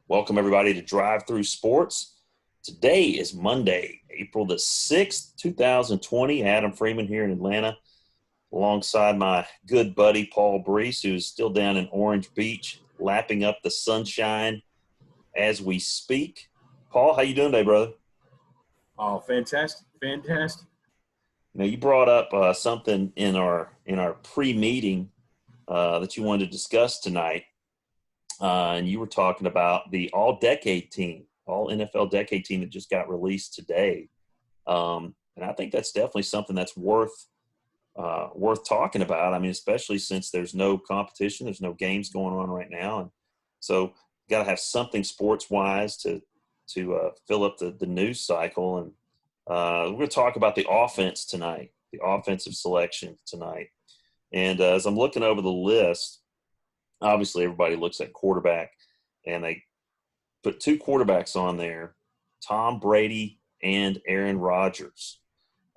Welcome, everybody, to Drive Through Sports. Today is Monday, April the 6th, 2020. Adam Freeman here in Atlanta, alongside my good buddy, Paul Brees, who's still down in Orange Beach, lapping up the sunshine as we speak. Paul, how you doing today, brother? Oh, fantastic. Fantastic. You brought up something in our pre-meeting that you wanted to discuss tonight. And you were talking about the all-decade team, all NFL decade team that just got released today. And I think that's definitely something that's worth talking about. I mean, especially since there's no competition, there's no games going on right now, and so got to have something sports-wise to fill up the news cycle. And we're going to talk about the offense tonight, the offensive selection tonight. And as I'm looking over the list, obviously everybody looks at quarterback, and they put two quarterbacks on there, Tom Brady and Aaron Rodgers.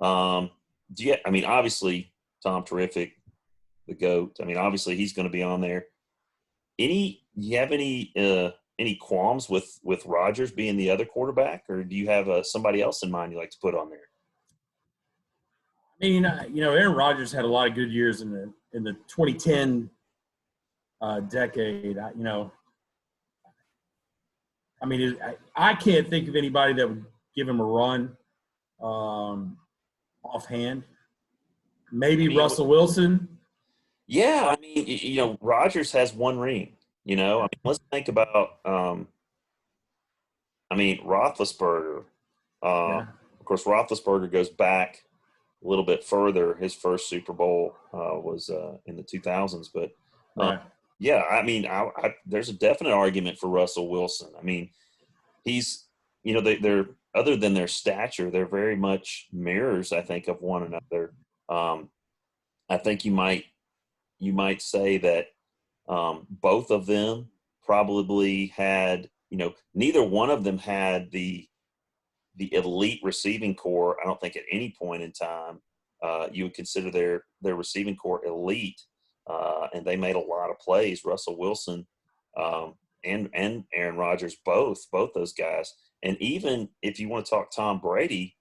Obviously Tom, terrific, the GOAT. I mean, obviously he's going to be on there. Do you have any qualms with Rodgers being the other quarterback, or do you have somebody else in mind you like to put on there? I mean, Aaron Rodgers had a lot of good years in the 2010 decade. I can't think of anybody that would give him a run offhand. Maybe Russell Wilson. Yeah, I mean, Rodgers has one ring. Let's think about. Roethlisberger. Yeah. Of course, Roethlisberger goes back a little bit further. His first Super Bowl was in the 2000s, but Right. yeah, I mean, there's a definite argument for Russell Wilson. I mean, he's, they're other than their stature, they're very much mirrors, I think, of one another. I think you might say that both of them probably had, neither one of them had the elite receiving core. I don't think at any point in time you would consider their receiving core elite. And they made a lot of plays. Russell Wilson and Aaron Rodgers, both those guys. And even if you want to talk Tom Brady,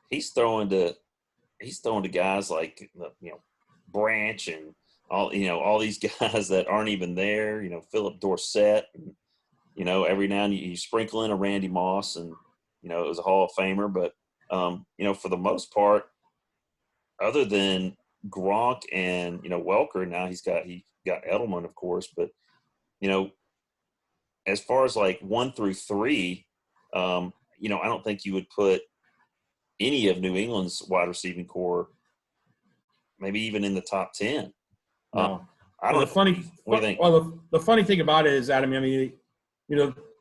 he's throwing to guys like Branch and all these guys that aren't even there. Philip Dorsett. And, every now and then you sprinkle in a Randy Moss, and it was a Hall of Famer. But for the most part, other than Gronk and Welker, now he got Edelman, of course, but as far as like 1 through 3, I don't think you would put any of New England's wide receiving core maybe even in the top 10. No. I don't know. What do you think? Well, the funny thing about it is, Adam,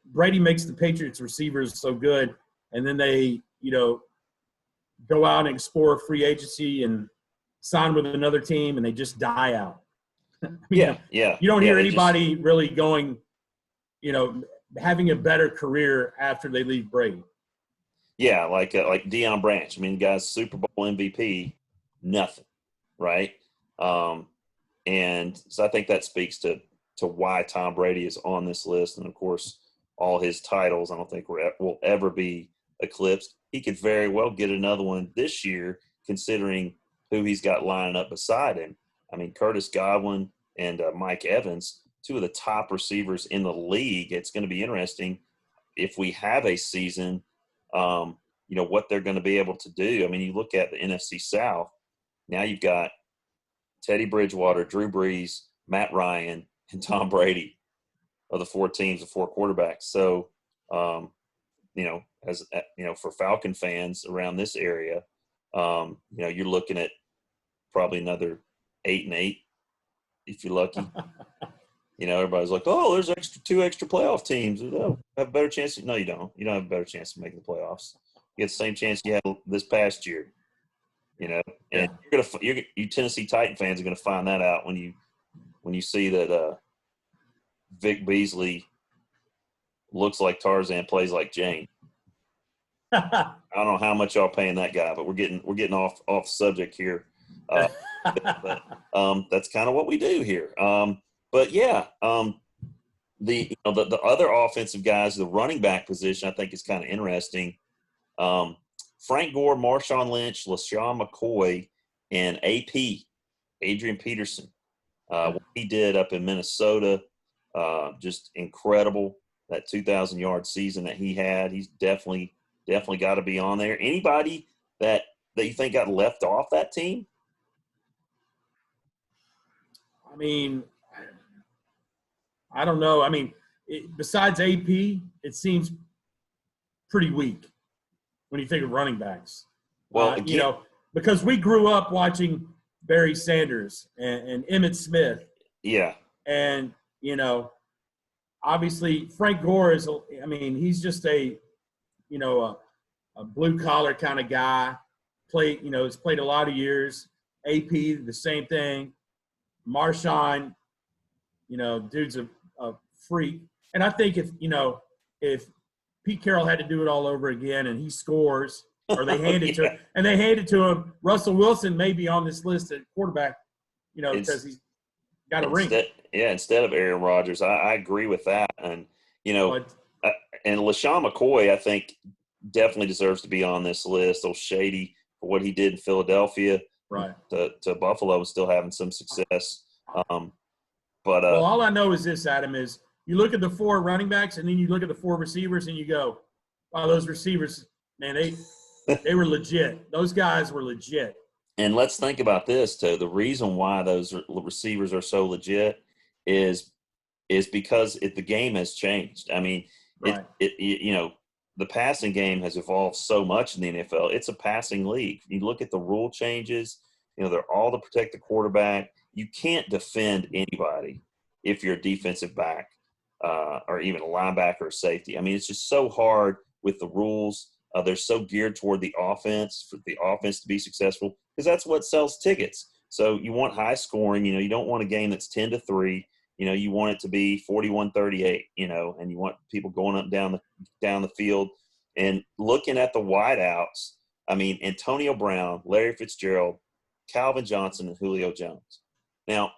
Brady makes the Patriots receivers so good, and then they go out and explore free agency and sign with another team, and they just die out. Yeah. You don't hear anybody really going, having a better career after they leave Brady. Yeah, like Deion Branch. I mean, the guy's Super Bowl MVP, nothing, right? And so I think that speaks to why Tom Brady is on this list, and of course, all his titles. I don't think will ever be eclipsed. He could very well get another one this year, considering who he's got lining up beside him. I mean, Curtis Godwin and Mike Evans, two of the top receivers in the league. It's going to be interesting if we have a season, what they're going to be able to do. I mean, you look at the NFC South, now you've got Teddy Bridgewater, Drew Brees, Matt Ryan, and Tom Brady are the four teams, the four quarterbacks. So, for Falcon fans around this area, you're looking at probably another 8-8 if you're lucky. Everybody's like, oh, there's two extra playoff teams. Oh, have a better chance. No, you don't. You don't have a better chance of making the playoffs. You get the same chance you had this past year. And you Tennessee Titan fans are gonna find that out when you see that Vic Beasley looks like Tarzan, plays like Jane. I don't know how much y'all paying that guy, but we're getting off subject here. But that's kind of what we do here. the other offensive guys, the running back position, I think is kind of interesting. Frank Gore, Marshawn Lynch, LaShawn McCoy, and AP, Adrian Peterson. What he did up in Minnesota, just incredible. That 2,000-yard season that he had, he's definitely got to be on there. Anybody that you think got left off that team? I mean, I don't know. I mean, besides AP, it seems pretty weak when you think of running backs. Well, again, because we grew up watching Barry Sanders and Emmitt Smith. Yeah. And, obviously Frank Gore he's just a blue-collar kind of guy. Has played a lot of years. AP, the same thing. Marshawn, dude's a freak. And I think if Pete Carroll had to do it all over again and he scores, or they hand it to him, and they hand it to him, Russell Wilson may be on this list at quarterback, because he's got a ring. Yeah, instead of Aaron Rodgers. I agree with that. And, and LaShawn McCoy, I think, definitely deserves to be on this list. Old Shady, for what he did in Philadelphia, right, to Buffalo, and still having some success. All I know is this, Adam, is you look at the 4 running backs and then you look at the 4 receivers and you go, wow, those receivers, man, they were legit. Those guys were legit. And let's think about this, too. The reason why those receivers are so legit is because the game has changed. I mean, right. The passing game has evolved so much in the NFL. It's a passing league. You look at the rule changes, they're all to protect the quarterback. You can't defend anybody if you're a defensive back or even a linebacker or safety. I mean, it's just so hard with the rules. They're so geared toward the offense, for the offense to be successful, because that's what sells tickets. So you want high scoring. You don't want a game that's 10-3. You want it to be 41-38, and you want people going up and down the field. And looking at the wideouts, I mean, Antonio Brown, Larry Fitzgerald, Calvin Johnson, and Julio Jones. Now,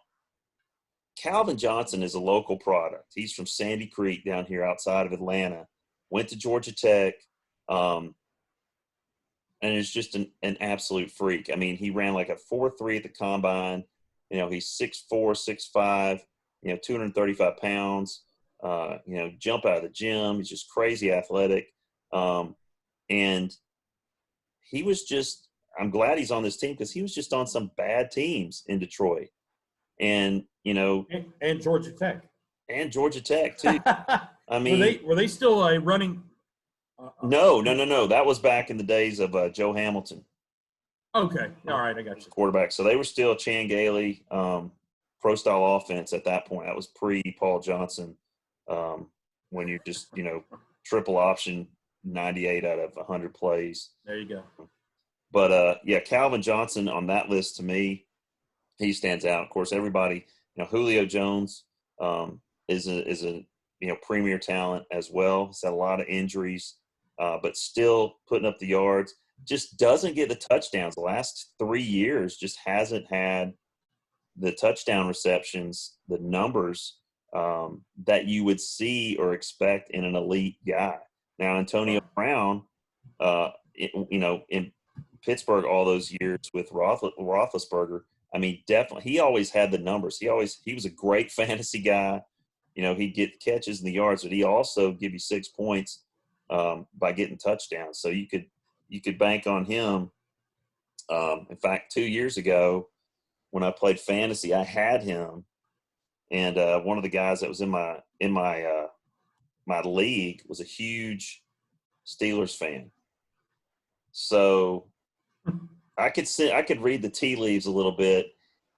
Calvin Johnson is a local product. He's from Sandy Creek down here outside of Atlanta, went to Georgia Tech, and is just an absolute freak. I mean, he ran like a 4.3 at the combine. He's 6'4", 6'5", 235 pounds, jump out of the gym. He's just crazy athletic. And he was just – I'm glad he's on this team because he was just on some bad teams in Detroit. And, and Georgia Tech. And Georgia Tech, too. I mean – Were they still running No. That was back in the days of Joe Hamilton. Okay. All right, I got you. Quarterback. So they were still Chan Gailey, pro-style offense at that point. That was pre-Paul Johnson, when you're just, triple option 98 out of 100 plays. There you go. But, Calvin Johnson on that list to me, he stands out. Of course, everybody, Julio Jones is a premier talent as well. He's had a lot of injuries, but still putting up the yards. Just doesn't get the touchdowns. The last 3 years just hasn't had the touchdown receptions, the numbers that you would see or expect in an elite guy. Now, Antonio Brown, in Pittsburgh all those years with Roethlisberger, I mean, definitely he always had the numbers. He was a great fantasy guy. He'd get catches in the yards, but he also give you 6 points by getting touchdowns. So you could bank on him. In fact, 2 years ago when I played fantasy, I had him, and one of the guys that was in my league was a huge Steelers fan. So I could read the tea leaves a little bit,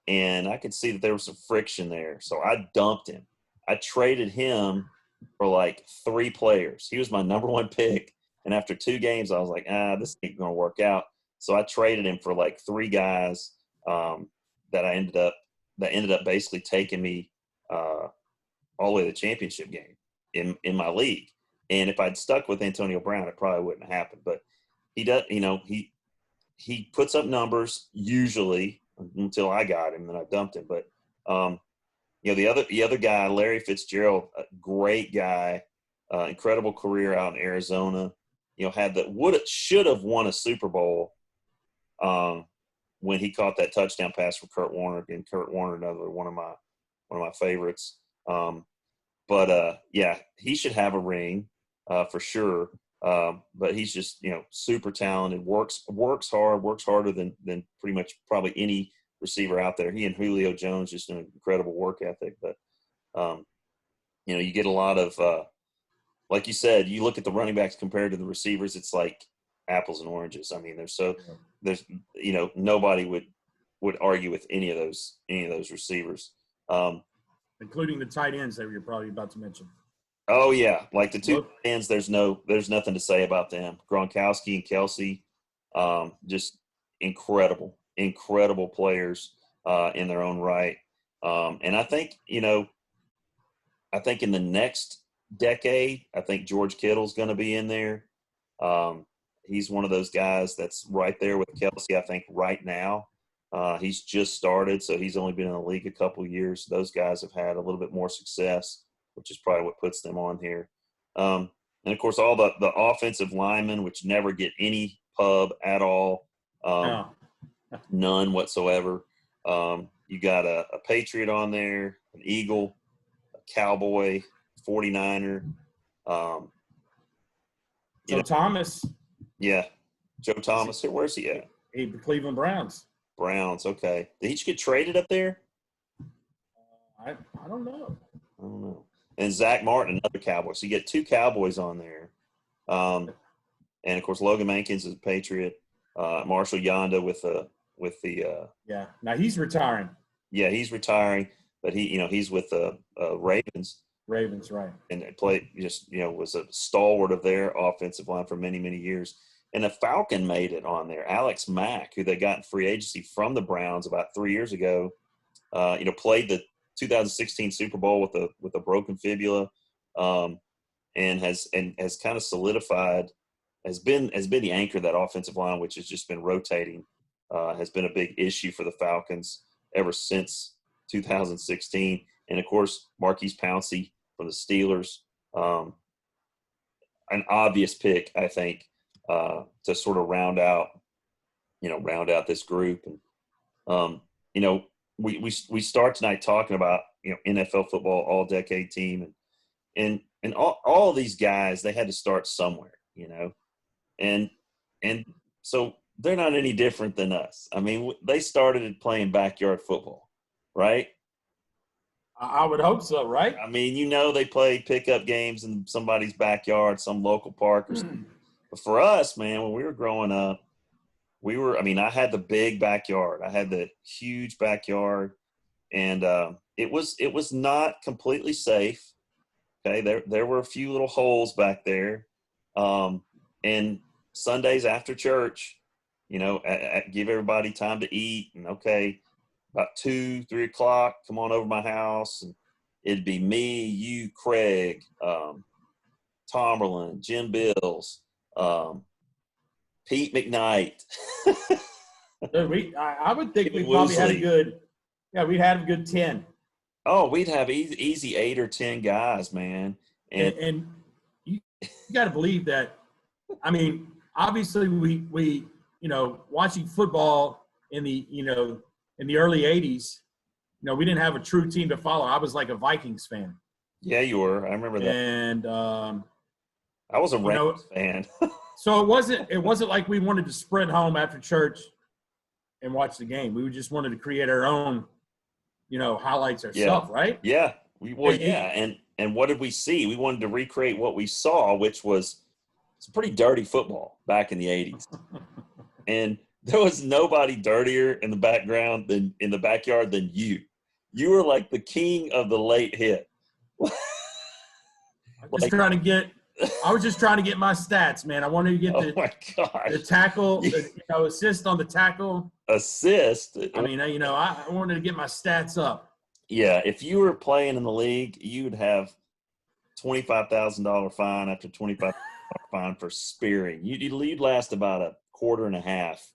and I could see that there was some friction there. So I dumped him. I traded him for like 3 players. He was my number 1 pick. And after 2 games, I was like, this ain't going to work out. So I traded him for like 3 guys that ended up basically taking me all the way to the championship game in my league. And if I'd stuck with Antonio Brown, it probably wouldn't have happened. But he does, he puts up numbers usually until I got him, and then I dumped him. But the other guy, Larry Fitzgerald, a great guy, incredible career out in Arizona. Should have won a Super Bowl when he caught that touchdown pass from Kurt Warner. Again, Kurt Warner, another one of my favorites. He should have a ring for sure. But he's just super talented. Works hard. Works harder than pretty much probably any receiver out there. He and Julio Jones just an incredible work ethic. But you get a lot of like you said. You look at the running backs compared to the receivers. It's like apples and oranges. I mean, there's nobody would argue with any of those receivers, including the tight ends that you're probably about to mention. Oh yeah, like the two ends. There's nothing to say about them. Gronkowski and Kelsey, just incredible players in their own right. And I think in the next decade, I think George Kittle's going to be in there. He's one of those guys that's right there with Kelsey. I think right now, he's just started, so he's only been in the league a couple of years. Those guys have had a little bit more success, which is probably what puts them on here. And, of course, all the offensive linemen, which never get any pub at all, none whatsoever. You got a Patriot on there, an Eagle, a Cowboy, 49er. Thomas. Yeah, Joe Thomas. Where's he at? The Cleveland Browns. Browns, okay. Did he just get traded up there? I don't know. I don't know. And Zach Martin, another Cowboy. So you get two Cowboys on there. And, of course, Logan Mankins is a Patriot. Marshall Yanda with the yeah. Now he's retiring. Yeah, he's retiring, but he's with the Ravens. Ravens, right. And played was a stalwart of their offensive line for many, many years. And a Falcon made it on there. Alex Mack, who they got in free agency from the Browns about 3 years ago, played the 2016 Super Bowl with a broken fibula, and has kind of solidified, has been the anchor of that offensive line, which has just been rotating, has been a big issue for the Falcons ever since 2016. And of course, Marquise Pouncey from the Steelers, an obvious pick, I think, to sort of round out this group. And we start tonight talking about NFL football all-decade team, and all of these guys, they had to start somewhere, and so they're not any different than us. I mean, they started playing backyard football, right? I would hope so, right? I mean, they played pickup games in somebody's backyard, some local park or something. But for us, man, when we were growing up, I had the big backyard. I had the huge backyard, and it was not completely safe. Okay, there were a few little holes back there, and Sundays after church, give everybody time to eat, and okay, about 2-3 o'clock, come on over to my house, and it'd be me, you, Craig, Tomberlin, Jim Bills, Pete McKnight. Dude, I would think we probably had we'd have a good 10. Oh, we'd have easy 8 or 10 guys, man. And you got to believe that. I mean, obviously we watching football in the early 80s, we didn't have a true team to follow. I was like a Vikings fan. Yeah, you were. I remember that. And I was a Rams fan. So it wasn't like we wanted to sprint home after church and watch the game. We just wanted to create our own, highlights ourselves, right? Yeah. And what did we see? We wanted to recreate what we saw, which was some pretty dirty football back in the 80s. And there was nobody dirtier in the backyard than you. You were like the king of the late hit. I was just trying to get my stats, man. I wanted to get the tackle, assist on the tackle. Assist. I mean, I wanted to get my stats up. Yeah, if you were playing in the league, you would have $25,000 fine after $25,000 fine for spearing. You'd last about a quarter and a half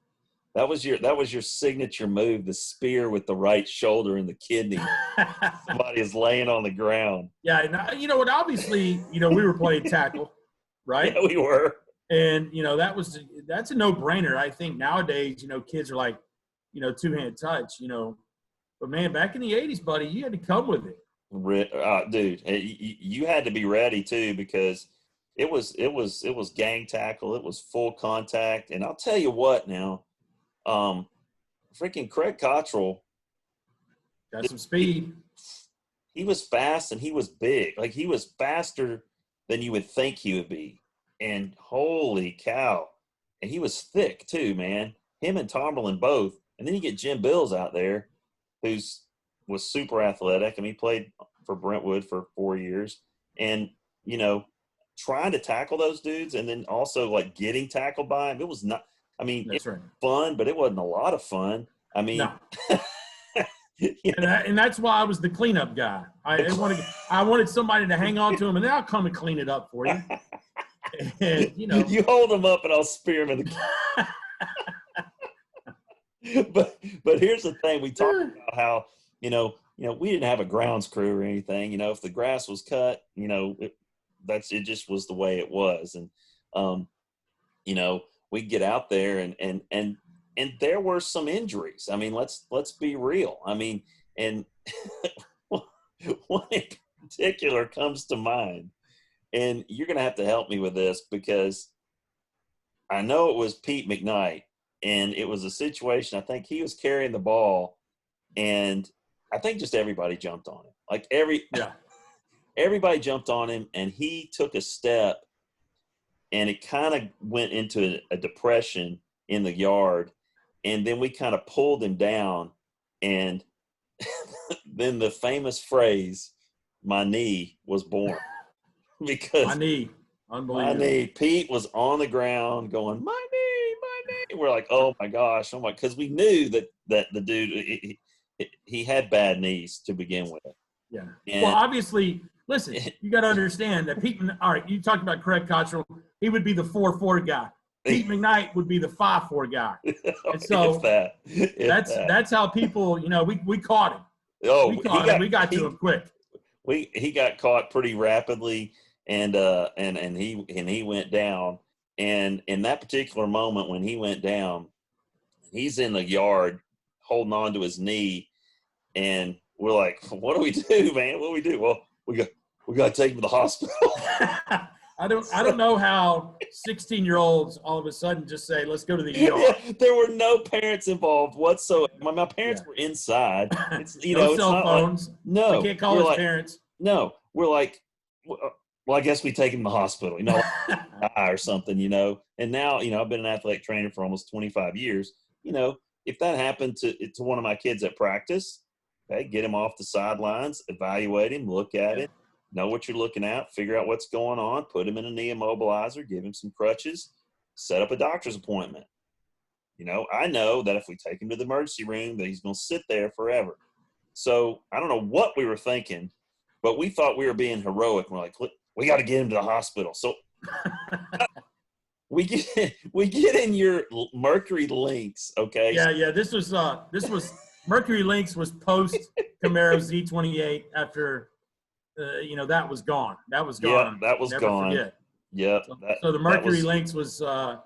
That was your signature move, the spear with the right shoulder and the kidney. Somebody is laying on the ground. Yeah, and you know what? Obviously, you know, we were playing tackle, right? Yeah, we were. And you know, that's a no-brainer. I think nowadays, you know, kids are like, you know, two-hand touch, you know. But man, back in the '80s, buddy, you had to come with it. Dude, you had to be ready too, because it was gang tackle. It was full contact. And I'll tell you what now, freaking Craig Cottrell, Got some speed. he was fast and he was big. Like, he was faster than you would think he would be. And holy cow. And he was thick too, man. Him and Tomberlin both. And then you get Jim Bills out there, was super athletic. I mean, he played for Brentwood for 4 years. And, you know, trying to tackle those dudes and then also, like, getting tackled by him, it was not – I mean, That's it right. was fun, but it wasn't a lot of fun. I mean No. you know, And that's why I was the cleanup guy. I wanted somebody to hang on to him, and then I'll come and clean it up for you. And, you know. you hold him up and I'll spear him in the but here's the thing. We talked about how, you know, we didn't have a grounds crew or anything. You know, if the grass was cut, you know, it just was the way it was. And, you know, we'd get out there and there were some injuries. I mean, let's be real. I mean, and one in particular comes to mind, and you're going to have to help me with this, because I know it was Pete McKnight, and it was a situation. I think he was carrying the ball, and I think just everybody jumped on him. Like everybody jumped on him, and he took a step, and it kind of went into a depression in the yard. And then we kind of pulled him down, and then the famous phrase, "My knee," was born. Because my knee. Unbelievable. My knee. Pete was on the ground going, "My knee, my knee." We're like, "Oh my gosh!" Because we knew that the dude he had bad knees to begin with. Yeah. And, well, obviously, listen, you got to understand that Pete. All right, you talked about Craig Cottrell. He would be the 4-4 guy. Pete McKnight would be the 5-4 guy. And so that's how people, you know, we caught him. Oh, we caught him. We got to him quick. He got caught pretty rapidly, and he went down. And in that particular moment when he went down, he's in the yard holding on to his knee, and we're like, "What do we do, man? What do we do?" Well, we got to take him to the hospital. I don't know how 16-year-olds all of a sudden just say, "Let's go to the ER." Yeah, there were no parents involved whatsoever. My parents were inside. It's, you no know, cell it's not phones. like, no, we can't call his parents. No, we're like, well, I guess we take him to the hospital, you know, or something, you know. And now, you know, I've been an athletic trainer for almost 25 years. You know, if that happened to one of my kids at practice, okay, get him off the sidelines, evaluate him, look at it. Know what you're looking at, figure out what's going on, put him in a knee immobilizer, give him some crutches, set up a doctor's appointment. You know, I know that if we take him to the emergency room, that he's going to sit there forever. So I don't know what we were thinking, but we thought we were being heroic. We're like, we got to get him to the hospital. So we get in your Mercury Lynx, okay? Yeah. This was Mercury Lynx was post Camaro Z28 after. You know, that was gone. That was gone. Yeah, that was Never gone. Forget. Yep. So the Mercury Lynx was the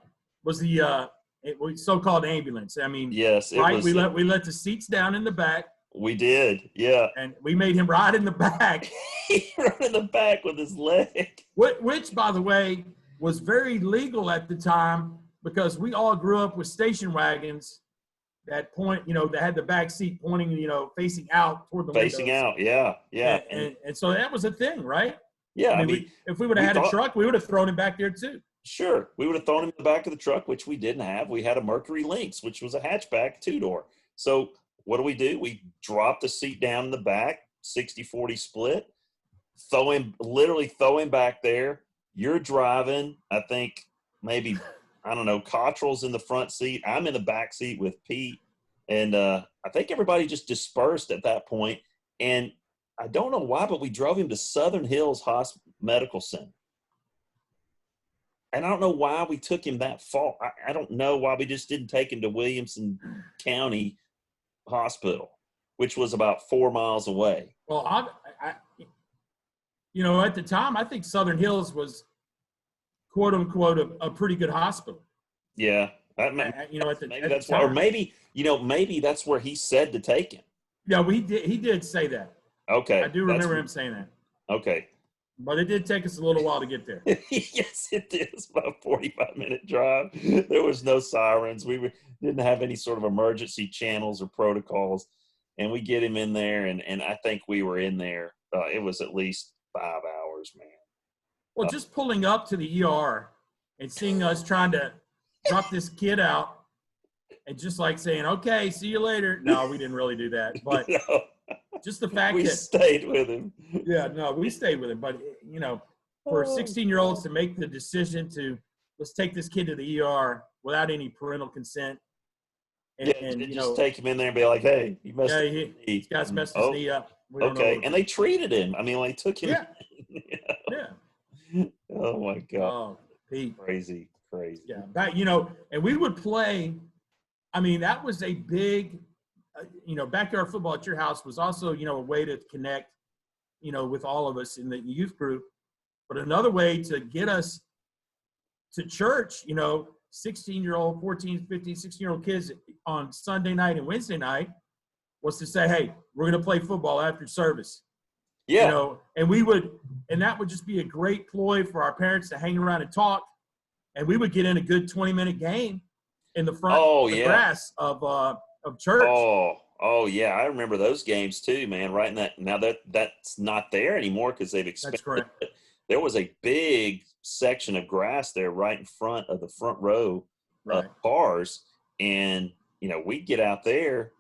so-called ambulance. I mean, yes, right. We let the seats down in the back. We did, yeah. And we made him ride in the back. He ran in the back with his leg. Which, by the way, was very legal at the time, because we all grew up with station wagons that point, you know, that had the back seat pointing, you know, facing out toward the facing windows. out, yeah. And so that was a thing, right? Yeah, I mean if we would have had a truck, we would have thrown him back there too. Sure, we would have thrown him in the back of the truck, which we didn't have. We had a Mercury Lynx, which was a hatchback 2-door. So what do? We drop the seat down in the back, 60-40 split, throw him back there. You're driving. I think maybe, I don't know, Cottrell's in the front seat. I'm in the back seat with Pete. And I think everybody just dispersed at that point. And I don't know why, but we drove him to Southern Hills Medical Center. And I don't know why we took him that far. I don't know why we just didn't take him to Williamson County Hospital, which was about 4 miles away. Well, at the time, I think Southern Hills was quote unquote a pretty good hospital. Yeah. Maybe that's why, or maybe that's where he said to take him. Yeah, he did say that. Okay. I do remember him saying that. Okay. But it did take us a little while to get there. Yes, it did. It's about a 45-minute drive. There was no sirens. We didn't have any sort of emergency channels or protocols. And we get him in there, and I think we were in there. It was at least 5 hours, man. Well, just pulling up to the ER and seeing us trying to drop this kid out and just like saying, okay, see you later. No, we didn't really do that. But just the fact we stayed with him. Yeah, no, we stayed with him. But, for 16-year-olds to make the decision to let's take this kid to the ER without any parental consent. And just take him in there and be like, hey, he messed his knee. This guy's messed his knee up. Okay, and they treated him. I mean, like, took him. Yeah. Oh, my God. Oh, Pete. Crazy. Yeah, and we would play. I mean, that was a big, backyard football at your house was also, a way to connect, with all of us in the youth group. But another way to get us to church, 16-year-old, 14, 15, 16-year-old kids on Sunday night and Wednesday night was to say, hey, we're going to play football after service. Yeah. And that would just be a great ploy for our parents to hang around and talk. And we would get in a good 20-minute game in the front grass of church. Oh, yeah. I remember those games too, man. Right in that. Now that's not there anymore because they've expanded. That's correct. There was a big section of grass there right in front of the front row of cars. And, we'd get out there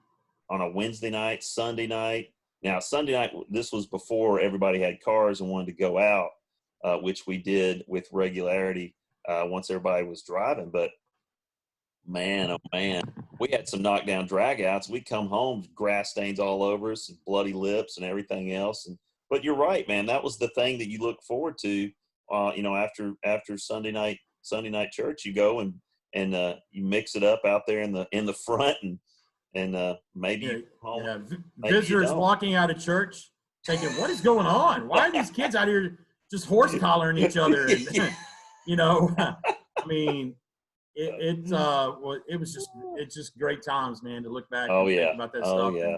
on a Wednesday night, Sunday night. Now, Sunday night, this was before everybody had cars and wanted to go out, which we did with regularity once everybody was driving. But, man, oh, man, we had some knockdown dragouts. We'd come home, grass stains all over us and bloody lips and everything else. But you're right, man. That was the thing that you look forward to, after Sunday night church. You go and you mix it up out there in the front and maybe home. Visitors walking out of church thinking, what is going on? Why are these kids out here just horse collaring each other? And, I mean, it was just great times, man, to look back and think about that stuff. Oh, yeah.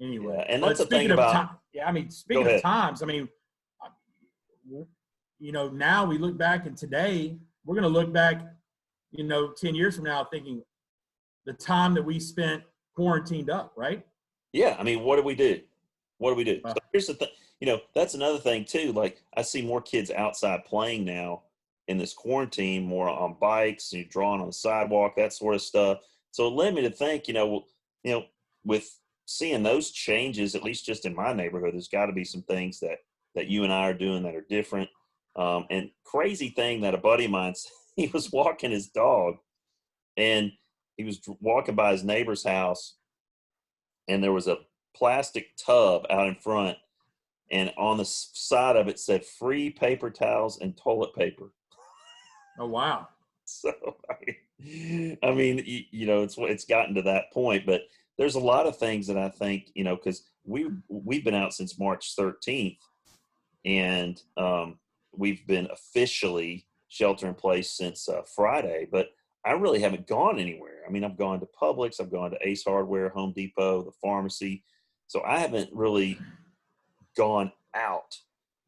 Anyway, yeah. And that's the thing about speaking of times, now we look back, and today we're going to look back, 10 years from now thinking the time that we spent quarantined up, right? Yeah. I mean, what do we do? So here's the thing, that's another thing too. Like, I see more kids outside playing now in this quarantine, more on bikes, drawing on the sidewalk, that sort of stuff. So it led me to think, with seeing those changes, at least just in my neighborhood, there's got to be some things that you and I are doing that are different. And crazy thing that a buddy of mine, he was walking his dog, and he was walking by his neighbor's house, and there was a plastic tub out in front, and on the side of it said free paper towels and toilet paper. Oh, wow. So, I mean, it's gotten to that point, but there's a lot of things that I think, because we've been out since March 13th, and we've been officially shelter in place since Friday, but I really haven't gone anywhere. I mean, I've gone to Publix, I've gone to Ace Hardware, Home Depot, the pharmacy. So I haven't really gone out.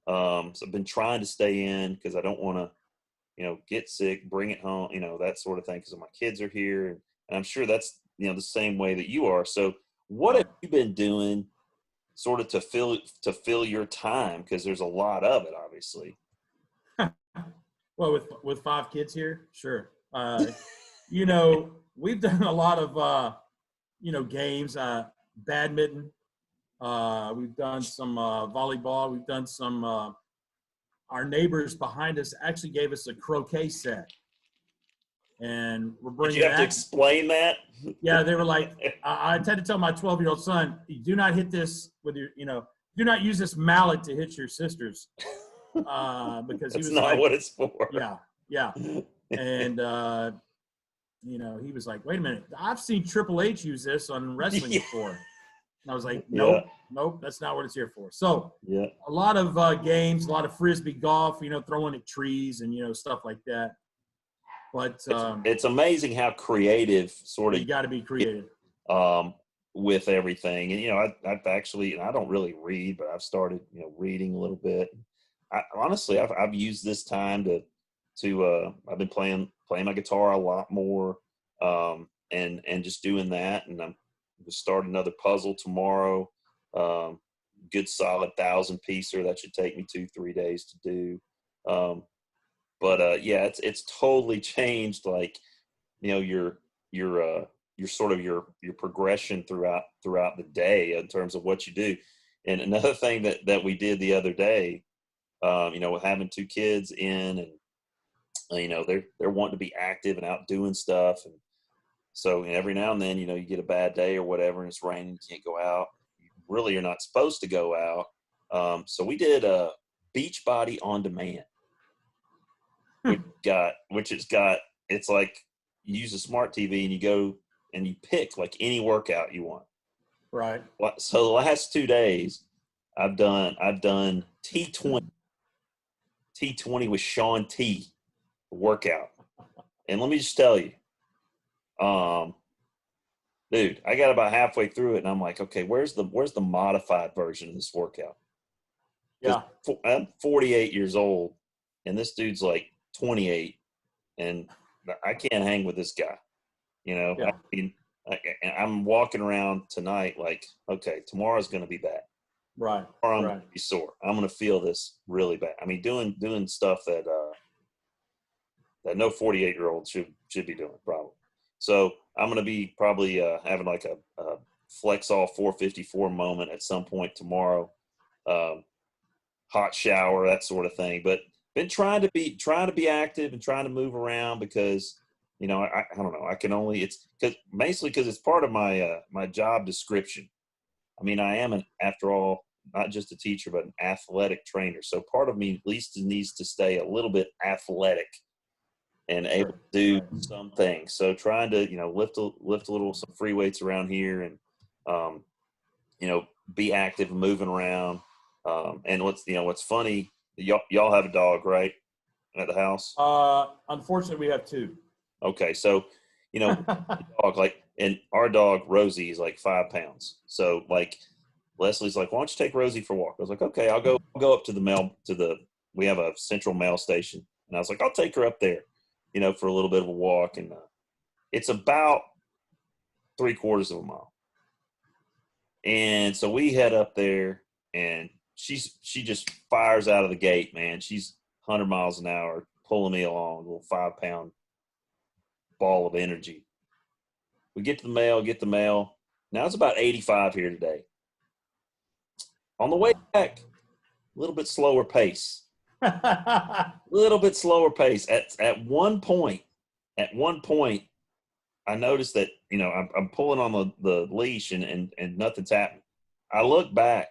So I've been trying to stay in because I don't want to, get sick, bring it home, that sort of thing, because my kids are here. And I'm sure that's, the same way that you are. So what have you been doing sort of to fill your time? Because there's a lot of it, obviously. Well, with 5 kids here, sure. We've done a lot of, games, badminton. We've done some volleyball. We've done some, our neighbors behind us actually gave us a croquet set. And we're bringing Did you have to explain that? Yeah, they were like, I had to tell my 12-year-old son, do not hit this with your, do not use this mallet to hit your sisters. Because That's not what it's for. Yeah. Yeah. And, you know, he was like, wait a minute, I've seen Triple H use this on wrestling before. And I was like, nope, that's not what it's here for. So a lot of games, a lot of Frisbee golf, you know, throwing at trees and, you know, stuff like that. But it's amazing how creative sort of you got to be creative. With everything. And, you know, I've actually, and I don't really read, but I've started, you know, reading a little bit. Honestly, I've used this time to I've been playing my guitar a lot more, and just doing that. And I'm going to start another puzzle tomorrow. Good solid 1,000-piecer that should take me 2-3 days to do. But yeah, it's totally changed. Like, you know, your sort of your progression throughout the day in terms of what you do. And another thing that we did the other day, you know, with having 2 kids in, and you know, they're wanting to be active and out doing stuff, and so every now and then, you know, you get a bad day or whatever, and it's raining, you can't go out. You really are not supposed to go out. So we did a Beachbody on demand. It's like you use a smart TV and you go and you pick like any workout you want. Right. So the last 2 days, I've done T20 with Shaun T workout, and let me just tell you, dude, I got about halfway through it, and I'm like, okay, where's the modified version of this workout? Yeah. I'm 48 years old, and this dude's like 28, and I can't hang with this guy. You know, yeah. I mean, I'm walking around tonight like, okay, tomorrow's going to be bad. Right. Or I'm going to be sore. I'm going to feel this really bad. I mean, doing stuff that no 48-year-old should be doing probably. So I'm going to be probably having like a Flexall 454 moment at some point tomorrow. Hot shower, that sort of thing. But been trying to be active and trying to move around because, you know, I don't know. I can only, it's because it's part of my my job description. I mean, I am after all, not just a teacher, but an athletic trainer. So part of me at least needs to stay a little bit athletic and able to do some things. So trying to, you know, lift a little, some free weights around here, and, you know, be active and moving around. And what's funny, y'all have a dog, right? At the house? Unfortunately, we have 2. Okay. So, you know, dog, like, and our dog Rosie is like 5 pounds. So like Leslie's like, why don't you take Rosie for a walk? I was like, okay, I'll go up to we have a central mail station. And I was like, I'll take her up there, you know, for a little bit of a walk. And it's about 3/4 of a mile. And so we head up there, and she just fires out of the gate, man. She's 100 miles an hour, pulling me along, a little 5-pound ball of energy. We get the mail. Now it's about 85 here today. On the way back, a little bit slower pace. At one point, I noticed that, you know, I'm pulling on the leash and nothing's happening. I look back.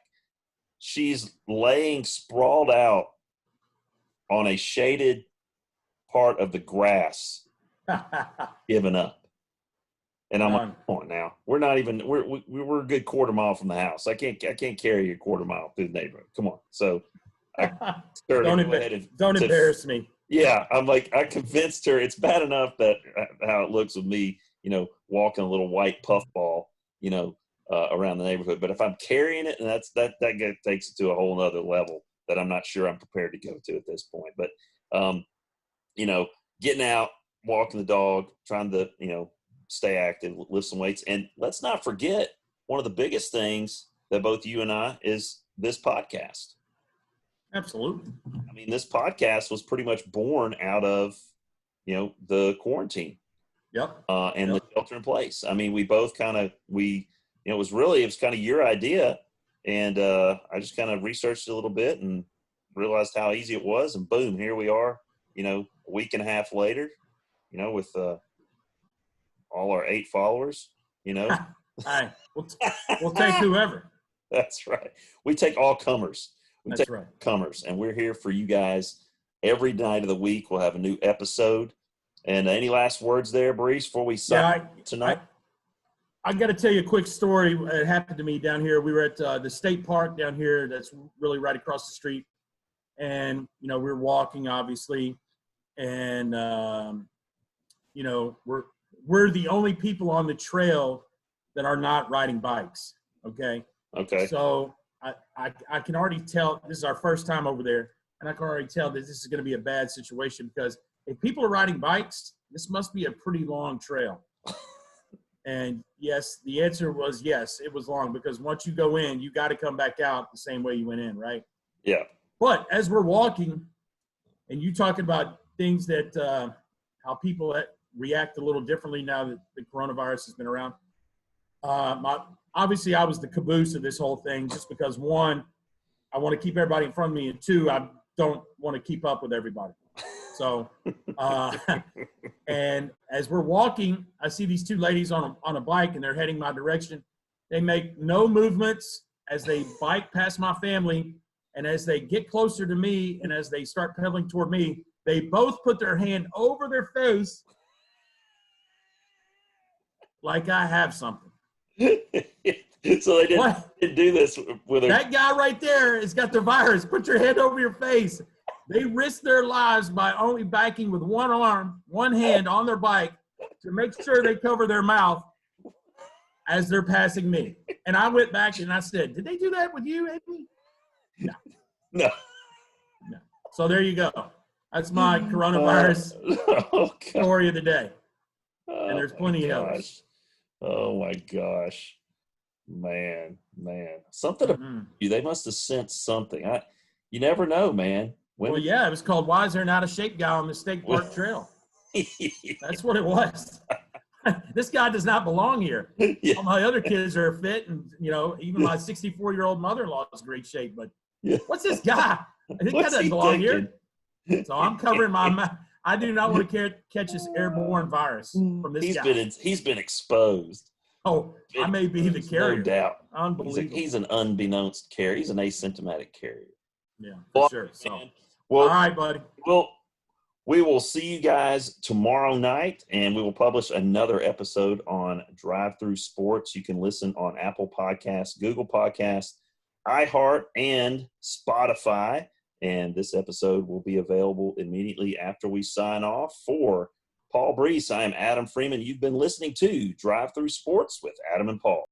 She's laying sprawled out on a shaded part of the grass, giving up. And I'm like, come on now. We're a good 1/4 mile from the house. I can't carry you a 1/4 mile through the neighborhood. Come on. So don't embarrass me. Yeah, I'm like, I convinced her. It's bad enough that how it looks with me, you know, walking a little white puffball, you know, around the neighborhood. But if I'm carrying it, and that takes it to a whole nother level that I'm not sure I'm prepared to go to at this point. But you know, getting out, walking the dog, trying to, you know, stay active, lift some weights, and let's not forget one of the biggest things that both you and I is this podcast. Absolutely. I mean, this podcast was pretty much born out of, you know, the quarantine. Yep. And the shelter in place. I mean, we both it was kind of your idea. And I just kind of researched it a little bit and realized how easy it was. And boom, here we are, you know, a week and a half later, you know, with all our 8 followers, you know. Hey, we'll take whoever. That's right. We take all comers. That's right. Comers, and we're here for you guys every night of the week. We'll have a new episode. And any last words there, Brees, before we sign tonight? I got to tell you a quick story. It happened to me down here. We were at the state park down here that's really right across the street. And, you know, we were walking, obviously. And, you know, we're the only people on the trail that are not riding bikes, okay? Okay. So I can already tell this is our first time over there, and I can already tell that this is going to be a bad situation because if people are riding bikes, this must be a pretty long trail. And yes, the answer was yes, it was long because once you go in, you got to come back out the same way you went in, right? Yeah. But as we're walking, and you talking about things that how people react a little differently now that the coronavirus has been around. Obviously, I was the caboose of this whole thing just because, one, I want to keep everybody in front of me, and two, I don't want to keep up with everybody. So, and as we're walking, I see these two ladies on a bike, and they're heading my direction. They make no movements as they bike past my family, and as they get closer to me, and as they start pedaling toward me, they both put their hand over their face like I have something. So they didn't do this with that guy right there has got the virus. Put your head over your face. They risk their lives by only biking with one arm, one hand on their bike to make sure they cover their mouth as they're passing me. And I went back and I said, "Did they do that with you, Anthony?" No. So there you go. That's my coronavirus story of the day. And there's plenty of others. Oh my gosh, man, something about you. They must have sensed something. You never know, man. Well, yeah, it was called "Why Is There Not a Shape Guy on the State Park Trail?" That's what it was. This guy does not belong here. Yeah. All my other kids are fit, and you know, even my 64-year-old mother-in-law is in great shape. But what's this guy? This guy doesn't belong here. So I'm covering my mouth. I do not want to catch this airborne virus from this guy. He's been exposed. Oh, I may be the carrier. No doubt. Unbelievable. He's an unbeknownst carrier. He's an asymptomatic carrier. Yeah, for sure. So, well, all right, buddy. Well, we will see you guys tomorrow night, and we will publish another episode on Drive Through Sports. You can listen on Apple Podcasts, Google Podcasts, iHeart, and Spotify. And this episode will be available immediately after we sign off. For Paul Brees, I am Adam Freeman. You've been listening to Drive Through Sports with Adam and Paul.